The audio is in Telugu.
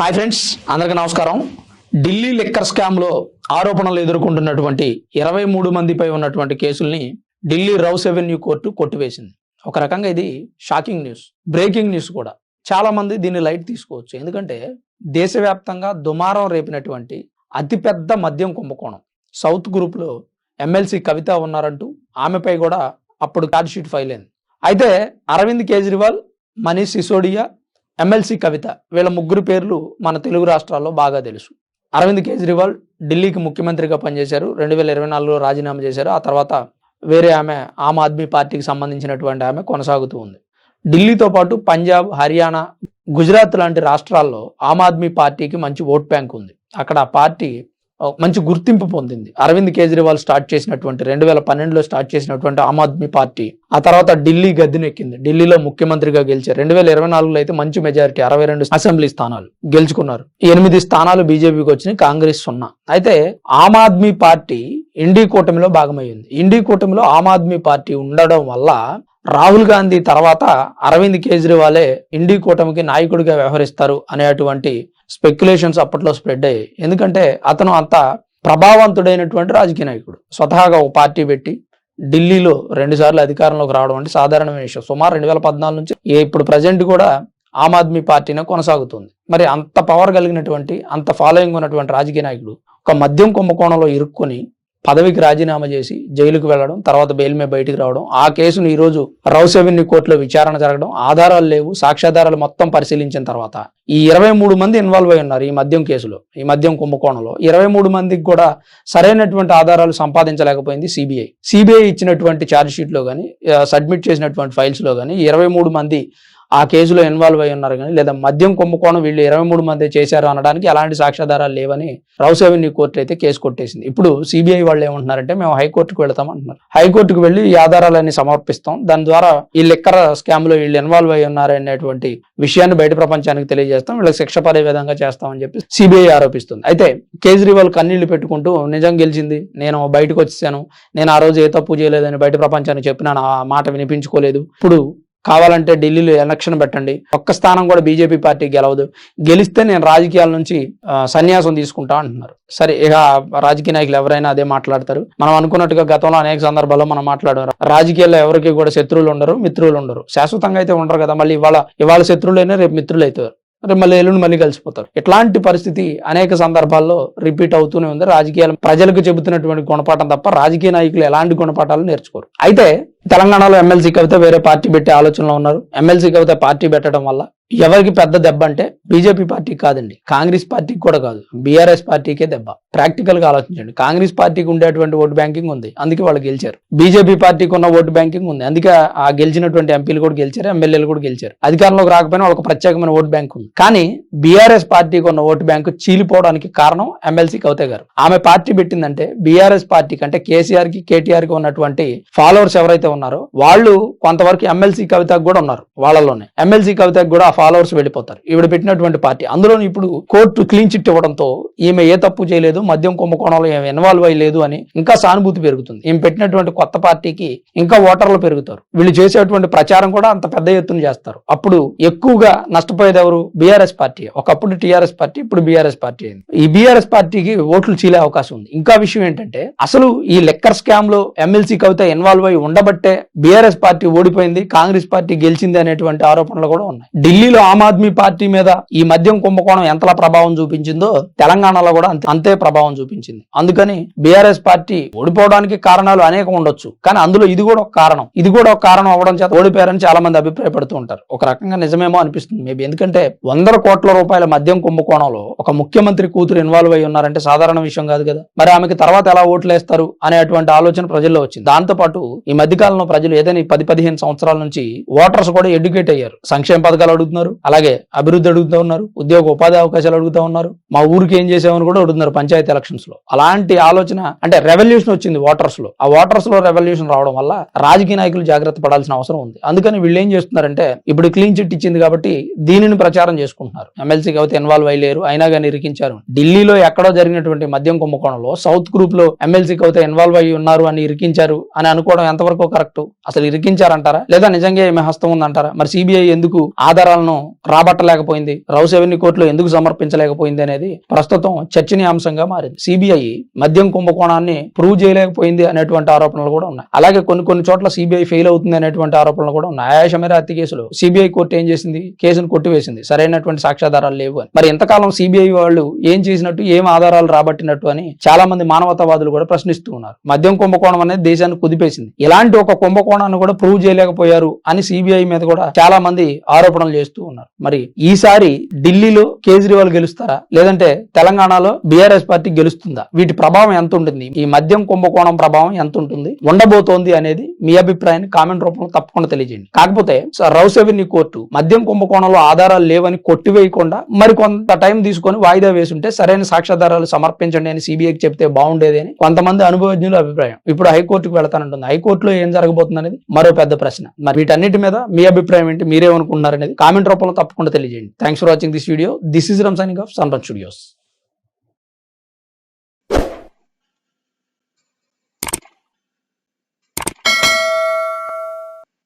హాయ్ ఫ్రెండ్స్, అందరికీ నమస్కారం. ఢిల్లీ లిక్కర్ స్కామ్లో ఆరోపణలు ఎదుర్కొంటున్నటువంటి 23 మందిపై ఉన్నటువంటి కేసుల్ని ఢిల్లీ రౌస్ అవెన్యూ కోర్టు కొట్టివేసింది. ఒక రకంగా ఇది షాకింగ్ న్యూస్, బ్రేకింగ్ న్యూస్ కూడా. చాలా మంది దీన్ని లైట్ తీసుకోవచ్చు, ఎందుకంటే దేశవ్యాప్తంగా దుమారం రేపినటువంటి అతిపెద్ద మద్యం కుంభకోణం సౌత్ గ్రూప్లో ఎమ్మెల్సీ కవిత ఉన్నారంటూ ఆమెపై కూడా అప్పుడు ఛార్జ్ షీట్ ఫైల్ అయింది. అయితే అరవింద్ కేజ్రీవాల్, మనీష్ సిసోడియా, ఎమ్మెల్సీ కవిత, వీళ్ళ ముగ్గురు పేర్లు మన తెలుగు రాష్ట్రాల్లో బాగా తెలుసు. అరవింద్ కేజ్రీవాల్ ఢిల్లీకి ముఖ్యమంత్రిగా పనిచేశారు, 2024లో రాజీనామా చేశారు. ఆ తర్వాత వేరే ఆమె ఆమ్ ఆద్మీ పార్టీకి సంబంధించినటువంటి ఆమె కొనసాగుతూ ఉంది. ఢిల్లీతో పాటు పంజాబ్, హర్యానా, గుజరాత్ లాంటి రాష్ట్రాల్లో ఆమ్ ఆద్మీ పార్టీకి మంచి ఓట్ బ్యాంక్ ఉంది. అక్కడ ఆ పార్టీ మంచి గుర్తింపు పొందింది. అరవింద్ కేజ్రీవాల్ స్టార్ట్ చేసినటువంటి 2012లో స్టార్ట్ చేసినటువంటి ఆమ్ ఆద్మీ పార్టీ ఆ తర్వాత ఢిల్లీ గద్దెనెక్కింది. ఢిల్లీలో ముఖ్యమంత్రిగా గెలిచారు. 2024లో అయితే మంచి మెజారిటీ 62 అసెంబ్లీ స్థానాలు గెలుచుకున్నారు. 8 స్థానాలు బీజేపీకి వచ్చినాయి, కాంగ్రెస్ 0. అయితే ఆమ్ ఆద్మీ పార్టీ ఇండీ కూటమిలో భాగమైంది. ఇండీ కూటమిలో ఆమ్ ఆద్మీ పార్టీ ఉండడం వల్ల రాహుల్ గాంధీ తర్వాత అరవింద్ కేజ్రీవాలే ఇండీ కూటమికి నాయకుడిగా వ్యవహరిస్తారు అనేటువంటి స్పెక్యులేషన్స్ అప్పట్లో స్ప్రెడ్ అయ్యాయి. ఎందుకంటే అతను అంత ప్రభావవంతుడైనటువంటి రాజకీయ నాయకుడు. స్వతహాగా ఒక పార్టీ పెట్టి ఢిల్లీలో 2 సార్లు అధికారంలోకి రావడం అంటే సాధారణమైన విషయం. సుమారు 2014 నుంచి ఇప్పుడు ప్రజెంట్ కూడా ఆమ్ ఆద్మీ పార్టీనే కొనసాగుతుంది. మరి అంత పవర్ కలిగినటువంటి, అంత ఫాలోయింగ్ ఉన్నటువంటి రాజకీయ నాయకుడు ఒక మద్యం కుంభకోణంలో ఇరుక్కొని పదవికి రాజీనామా చేసి జైలుకు వెళ్లడం, తర్వాత బెయిల్ మీద బయటికి రావడం, ఆ కేసును ఈరోజు రౌస్ అవెన్యూ కోర్టులో విచారణ జరగడం, ఆధారాలు లేవు, సాక్ష్యాధారాలు మొత్తం పరిశీలించిన తర్వాత ఈ 23 మంది ఇన్వాల్వ్ అయి ఉన్నారు ఈ మద్యం కేసులో, ఈ మద్యం కుంభకోణంలో. 23 మందికి కూడా సరైనటువంటి ఆధారాలు సంపాదించలేకపోయింది సిబిఐ ఇచ్చినటువంటి ఛార్జ్ షీట్ లో కానీ, సబ్మిట్ చేసినటువంటి ఫైల్స్ లో కానీ 23 మంది ఆ కేసులో ఇన్వాల్వ్ అయి ఉన్నారు కానీ, లేదా మద్యం కుంభకోణం వీళ్ళు 23 మంది చేశారు అనడానికి ఎలాంటి సాక్ష్యాధారాలు లేవని రౌస్ అవెన్యూ కోర్టు అయితే కేసు కొట్టేసింది. ఇప్పుడు సిబిఐ వాళ్ళు ఏమంటున్నారంటే మేము హైకోర్టుకు వెళ్తాం అంటున్నారు. హైకోర్టుకు వెళ్ళి ఈ ఆధారాలన్నీ సమర్పిస్తాం, దాని ద్వారా ఈ లిక్కర్ స్కామ్ లో వీళ్ళు ఇన్వాల్వ్ అయి ఉన్నారు అనేటువంటి విషయాన్ని బయట ప్రపంచానికి తెలియజేస్తాం, వీళ్ళకి శిక్ష పడే విధంగా చేస్తామని చెప్పి సిబిఐ ఆరోపిస్తుంది. అయితే కేజ్రీవాల్ కన్నీళ్లు పెట్టుకుంటూ నిజం గెలిచింది, నేను బయటకు వచ్చేసాను, నేను ఆ రోజు ఏ తప్పు చేయలేదని బయట ప్రపంచానికి చెప్పినాను, ఆ మాట వినిపించుకోలేదు, ఇప్పుడు కావాలంటే ఢిల్లీలో ఎలక్షన్ పెట్టండి, ఒక్క స్థానం కూడా బీజేపీ పార్టీ గెలవదు, గెలిస్తే నేను రాజకీయాల నుంచి సన్యాసం తీసుకుంటా అంటున్నారు. సరే, ఇక రాజకీయ నాయకులు ఎవరైనా అదే మాట్లాడతారు. మనం అనుకున్నట్టుగా గతంలో అనేక సందర్భాల్లో మనం మాట్లాడారు, రాజకీయాల్లో ఎవరికి కూడా శత్రువులు ఉండరు, మిత్రులు ఉండరు, శాశ్వతంగా అయితే ఉండరు కదా. మళ్ళీ ఇవాళ శత్రువులైనా రేపు మిత్రులు అవుతారు, మళ్ళీ ఎల్లుండి మళ్ళీ కలిసిపోతారు. ఇట్లాంటి పరిస్థితి అనేక సందర్భాల్లో రిపీట్ అవుతూనే ఉంది. రాజకీయాలు ప్రజలకు చెబుతున్నటువంటి గుణపాఠం తప్ప రాజకీయ నాయకులు ఎలాంటి గుణపాఠాలు నేర్చుకోరు. అయితే తెలంగాణలో ఎమ్మెల్సీ కవిత వేరే పార్టీ పెట్టే ఆలోచనలో ఉన్నారు. ఎమ్మెల్సీ కవిత పార్టీ పెట్టడం వల్ల ఎవరికి పెద్ద దెబ్బ అంటే బీజేపీ పార్టీకి కాదండి, కాంగ్రెస్ పార్టీకి కూడా కాదు, బీఆర్ఎస్ పార్టీకే దెబ్బ. ప్రాక్టికల్ గా ఆలోచించండి. కాంగ్రెస్ పార్టీకి ఉండేటువంటి ఓటు బ్యాంకింగ్ ఉంది, అందుకే వాళ్ళు గెలిచారు. బీజేపీ పార్టీకి ఉన్న ఓటు బ్యాంకింగ్ ఉంది, అందుకే ఆ గెలిచినటువంటి ఎంపీలు కూడా గెలిచారు, ఎమ్మెల్యేలు కూడా గెలిచారు. అధికారంలోకి రాకపోయినా వాళ్ళకి ప్రత్యేకమైన ఓటు బ్యాంక్ ఉంది. కానీ బీఆర్ఎస్ పార్టీకి ఉన్న ఓటు బ్యాంకు చీలిపోవడానికి కారణం ఎమ్మెల్సీ కవిత గారు. ఆమె పార్టీ పెట్టిందంటే బీఆర్ఎస్ పార్టీకి అంటే కేసీఆర్ కి, కేటీఆర్ కి ఉన్నటువంటి ఫాలోవర్స్ ఎవరైతే ఉన్నారో వాళ్ళు కొంతవరకు ఎమ్మెల్సీ కవితకు కూడా ఉన్నారు. వాళ్ళలోనే ఎమ్మెల్సీ కవితకు కూడా ఆ ఫాలోవర్స్ వెళ్ళిపోతారు. ఈవిడ పెట్టినటువంటి పార్టీ, అందులో ఇప్పుడు కోర్టు క్లీన్ చిట్ ఇవ్వడంతో ఈమె ఏ తప్పు చేయలేదు, మద్యం కుంభకోణంలో ఏమి ఇన్వాల్వ్ అయ్యలేదు అని ఇంకా సానుభూతి పెరుగుతుంది. ఈమె పెట్టినటువంటి కొత్త పార్టీకి ఇంకా ఓటర్లు పెరుగుతారు. వీళ్ళు చేసేటువంటి ప్రచారం కూడా అంత పెద్ద ఎత్తున చేస్తారు. అప్పుడు ఎక్కువగా నష్టపోయేది ఎవరు? BRS party. ఒకప్పుడు టీఆర్ఎస్ పార్టీ, ఇప్పుడు బీఆర్ఎస్ పార్టీ అయింది. ఈ బీఆర్ఎస్ పార్టీకి ఓట్లు చీలే అవకాశం ఉంది. ఇంకా విషయం ఏంటంటే అసలు ఈ లిక్కర్ స్కామ్ లో ఎమ్మెల్సీ కవిత ఇన్వాల్వ్ అయి ఉండబట్టే బీఆర్ఎస్ పార్టీ ఓడిపోయింది, కాంగ్రెస్ పార్టీ గెలిచింది అనేటువంటి ఆరోపణలు కూడా ఉన్నాయి. ఢిల్లీలో ఆమ్ ఆద్మీ పార్టీ మీద ఈ మద్యం కుంభకోణం ఎంతలా ప్రభావం చూపించిందో తెలంగాణలో కూడా అంతే ప్రభావం చూపించింది. అందుకని బీఆర్ఎస్ పార్టీ ఓడిపోవడానికి కారణాలు అనేకం ఉండొచ్చు, కానీ అందులో ఇది కూడా ఒక కారణం. ఇది కూడా ఒక కారణం అవ్వడం చేత ఓడిపోయారని చాలా మంది అభిప్రాయపడుతూ ఉంటారు. ఒక రకంగా నిజమేమో అనిపిస్తుంది మేబీ. ఎందుకంటే 100 కోట్ల రూపాయల మద్యం కుంభకోణంలో ఒక ముఖ్యమంత్రి కూతురు ఇన్వాల్వ్ అయి ఉన్నారంటే సాధారణ విషయం కాదు కదా. మరి ఆమెకి తర్వాత ఎలా ఓట్లు వేస్తారు అనేటువంటి ఆలోచన ప్రజల్లో వచ్చింది. దాంతో పాటు ఈ మధ్యకాలంలో ప్రజలు ఏదైనా 10-15 సంవత్సరాల నుంచి ఓటర్స్ కూడా ఎడ్యుకేట్ అయ్యారు. సంక్షేమ పథకాలు అడుగుతున్నారు, అలాగే అభివృద్ధి అడుగుతూ ఉన్నారు, ఉద్యోగ ఉపాధి అవకాశాలు అడుగుతూ ఉన్నారు, మా ఊరికి ఏం చేసామని కూడా అడుగుతున్నారు పంచాయతీ ఎలక్షన్స్ లో. అలాంటి ఆలోచన అంటే రెవల్యూషన్ వచ్చింది ఓటర్స్ లో. ఆ ఓటర్స్ లో రెవల్యూషన్ రావడం వల్ల రాజకీయ నాయకులు జాగ్రత్త పడాల్సిన అవసరం ఉంది. అందుకని వీళ్ళు ఏం చేస్తున్నారంటే ఇప్పుడు క్లీన్ చిట్ ఇచ్చింది కాబట్టి దీనిని ప్రచారం చేసుకుంటున్నారు. ఎమ్మెల్సీ కవిత ఇన్వాల్వ్ అయ్యలేరు, అయినా కానీ ఇరికించారు. ఢిల్లీలో ఎక్కడో జరిగినటువంటి మద్యం కుంభకోణంలో సౌత్ గ్రూప్ లో ఎమ్మెల్సీ కవిత ఇన్వాల్వ్ అయ్యి ఉన్నారు అని ఇరికించారు అని అనుకోవడం ఎంతవరకు కరెక్ట్? అసలు ఇరికించారంటారా లేదా నిజంగా ఏమి హస్తం ఉందంటారా? మరి సిబిఐ ఎందుకు ఆధారాలను ఆధారాలను రాబట్టలేకపోయింది, రౌస్ ఎవెన్యూ కోర్టులో ఎందుకు సమర్పించలేకపోయింది అనేది ప్రస్తుతం చర్చనీయాంశంగా మారింది. సిబిఐ మద్యం కుంభకోణాన్ని ప్రూవ్ చేయలేకపోయింది అనేటువంటి ఆరోపణలు కూడా ఉన్నాయి. అలాగే కొన్ని చోట్ల సిబిఐ ఫెయిల్ అవుతుంది అనేటువంటి ఆరోపణలు కూడా ఉన్నాయి. ఆయాష మేర హత్య కేసులో సిబిఐ కోర్టు ఏం చేసింది, కేసును కొట్టివేసింది, సరైనటువంటి సాక్ష్యాధారాలు లేవు అని. మరి ఎంతకాలం సిబిఐ వాళ్ళు ఏం చేసినట్టు, ఏం ఆధారాలు రాబట్టినట్టు అని చాలా మంది మానవతావాదులు కూడా ప్రశ్నిస్తూ ఉన్నారు. మద్యం కుంభకోణం అనేది దేశాన్ని కుదిపేసింది, ఇలాంటి ఒక కుంభకోణాన్ని కూడా ప్రూవ్ చేయలేకపోయారు అని సిబిఐ మీద కూడా చాలా మంది ఆరోపణలు చేస్తూ ఉన్నారు. మరి ఈసారి ఢిల్లీలో కేజ్రీవాల్ గెలుస్తారా, లేదంటే తెలంగాణలో బీఆర్ఎస్ పార్టీ గెలుస్తుందా? వీటి ప్రభావం ఎంత ఉంటుంది, ఈ మద్యం కుంభకోణం ప్రభావం ఎంత ఉంటుంది, ఉండబోతోంది అనేది మీ అభిప్రాయాన్ని కామెంట్ రూపంలో తప్పకుండా తెలియజేయండి. కాకపోతే రౌస్ ఎవెన్యూ కోర్టు మద్యం కుంభకోణంలో ఆధారాలు లేవని కొట్టివేయకుండా మరి కొంత టైం తీసుకొని వాయిదా వేసుంటే సరైన సాక్ష్యాధారాలు సమర్పించండి అని సిబిఐకి చెప్తే బాగుండేది అని కొంతమంది అనుభవజ్ఞుల అభిప్రాయం. ఇప్పుడు హైకోర్టుకు వెళ్తానంటుంది. హైకోర్టులో ఏం జరగబోతుంది అనేది మరో పెద్ద ప్రశ్న. మరి వీటన్నిటి మీద మీ అభిప్రాయం ఏంటి, మీరేమనుకుంటున్నారు అనేది కామెంట్ రూపంలో తప్పకుండా తెలియజేయండి. Thanks for watching this video. This is Ram signing off Sunrun studios.